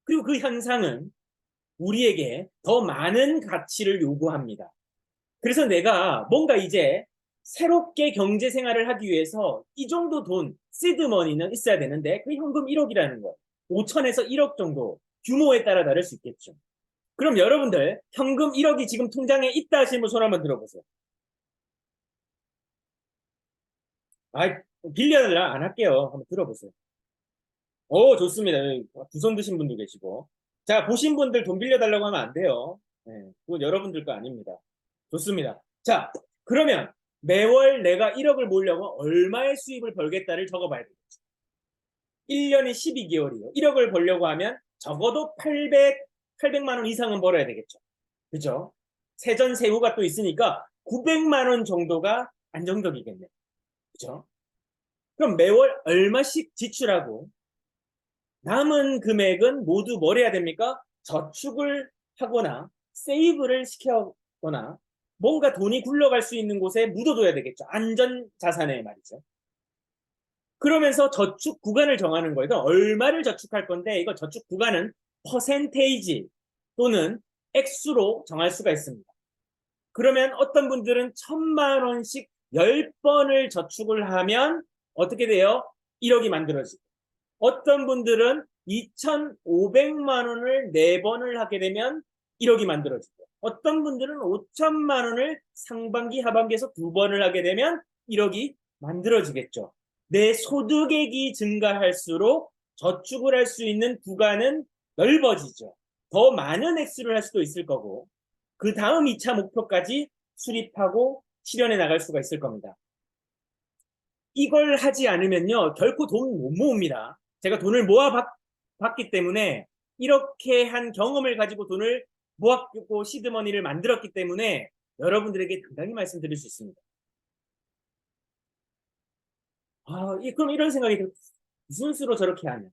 그리고 그 현상은 우리에게 더 많은 가치를 요구합니다. 그래서 내가 뭔가 이제 새롭게 경제 생활을 하기 위해서 이 정도 돈, 시드머니는 있어야 되는데 그 현금 1억이라는 거. 5천에서 1억 정도 규모에 따라 다를 수 있겠죠. 그럼 여러분들 현금 1억이 지금 통장에 있다 하시는 분 손 한번 들어보세요. 빌려달라 안 할게요. 한번 들어보세요. 오, 좋습니다. 두 손 드신 분도 계시고. 자, 보신 분들 돈 빌려달라고 하면 안 돼요. 네, 그건 여러분들 거 아닙니다. 좋습니다. 자, 그러면 매월 내가 1억을 모으려면 얼마의 수입을 벌겠다를 적어봐야 되겠죠. 1년이 12개월이에요. 1억을 벌려고 하면 적어도 800만 원 이상은 벌어야 되겠죠. 그죠? 세전 세후가 또 있으니까 900만 원 정도가 안정적이겠네요. 그죠? 그럼 매월 얼마씩 지출하고 남은 금액은 모두 뭘 해야 됩니까? 저축을 하거나 세이브를 시켜거나 뭔가 돈이 굴러갈 수 있는 곳에 묻어둬야 되겠죠. 안전자산에 말이죠. 그러면서 저축 구간을 정하는 거예요. 그럼 얼마를 저축할 건데 이거 저축 구간은 퍼센테이지 또는 액수로 정할 수가 있습니다. 그러면 어떤 분들은 1,000만 원씩 10번을 저축을 하면 어떻게 돼요? 1억이 만들어지고 어떤 분들은 2,500만 원을 4번을 하게 되면 1억이 만들어지고 어떤 분들은 5천만 원을 상반기 하반기에서 2번을 하게 되면 1억이 만들어지겠죠. 내 소득액이 증가할수록 저축을 할 수 있는 구간은 넓어지죠. 더 많은 액수를 할 수도 있을 거고 그 다음 2차 목표까지 수립하고 실현해 나갈 수가 있을 겁니다. 이걸 하지 않으면요 결코 돈 못 모읍니다. 제가 돈을 모아봤기 때문에 이렇게 한 경험을 가지고 돈을 모았고 시드머니를 만들었기 때문에 여러분들에게 당당히 말씀드릴 수 있습니다. 그럼 이런 생각이 들어요. 무슨 수로 저렇게 하냐?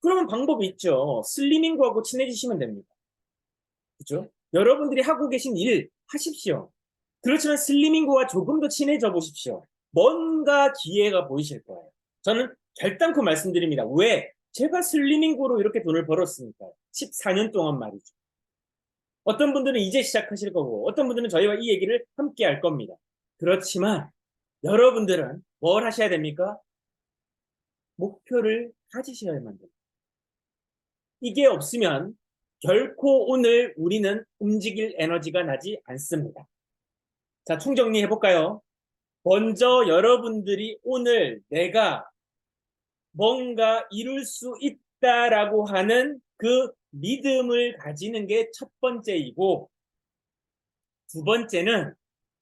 그러면 방법이 있죠. 슬리밍구하고 친해지시면 됩니다. 그렇죠? 여러분들이 하고 계신 일 하십시오. 그렇지만 슬리밍구와 조금 더 친해져 보십시오. 뭔가 기회가 보이실 거예요. 저는 결단코 말씀드립니다. 왜? 제가 슬리밍구로 이렇게 돈을 벌었으니까요. 14년 동안 말이죠. 어떤 분들은 이제 시작하실 거고 어떤 분들은 저희와 이 얘기를 함께 할 겁니다. 그렇지만 여러분들은 뭘 하셔야 됩니까? 목표를 가지셔야만 됩니다. 이게 없으면 결코 오늘 우리는 움직일 에너지가 나지 않습니다. 자, 총정리 해볼까요? 먼저 여러분들이 오늘 내가 뭔가 이룰 수 있다라고 하는 그 믿음을 가지는 게 첫 번째이고, 두 번째는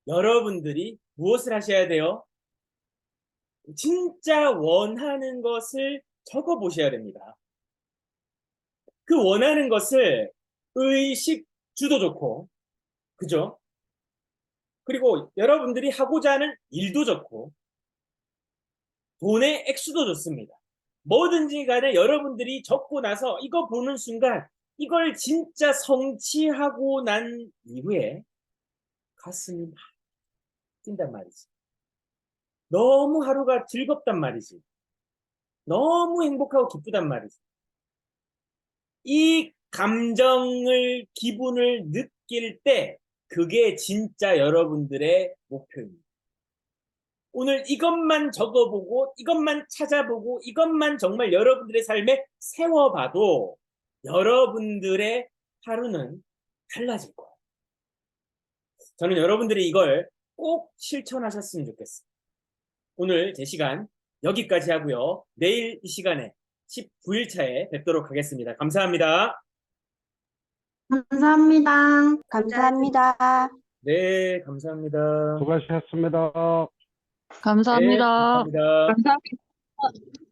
여러분들이 무엇을 하셔야 돼요? 진짜 원하는 것을 적어 보셔야 됩니다. 그 원하는 것을 의식주도 좋고, 그죠? 그리고 여러분들이 하고자 하는 일도 좋고, 돈의 액수도 좋습니다. 뭐든지 간에 여러분들이 적고 나서 이거 보는 순간 이걸 진짜 성취하고 난 이후에 가슴이 막 뛴단 말이지. 너무 하루가 즐겁단 말이지. 너무 행복하고 기쁘단 말이지. 이 감정을, 기분을 느낄 때 그게 진짜 여러분들의 목표입니다. 오늘 이것만 적어보고 이것만 찾아보고 이것만 정말 여러분들의 삶에 세워봐도 여러분들의 하루는 달라질 거예요. 저는 여러분들이 이걸 꼭 실천하셨으면 좋겠어요. 오늘 제 시간 여기까지 하고요. 내일 이 시간에 19일차에 뵙도록 하겠습니다. 감사합니다. 감사합니다. 감사합니다. 네, 감사합니다. 수고하셨습니다. 네, 감사합니다. 감사합니다. 감사합니다.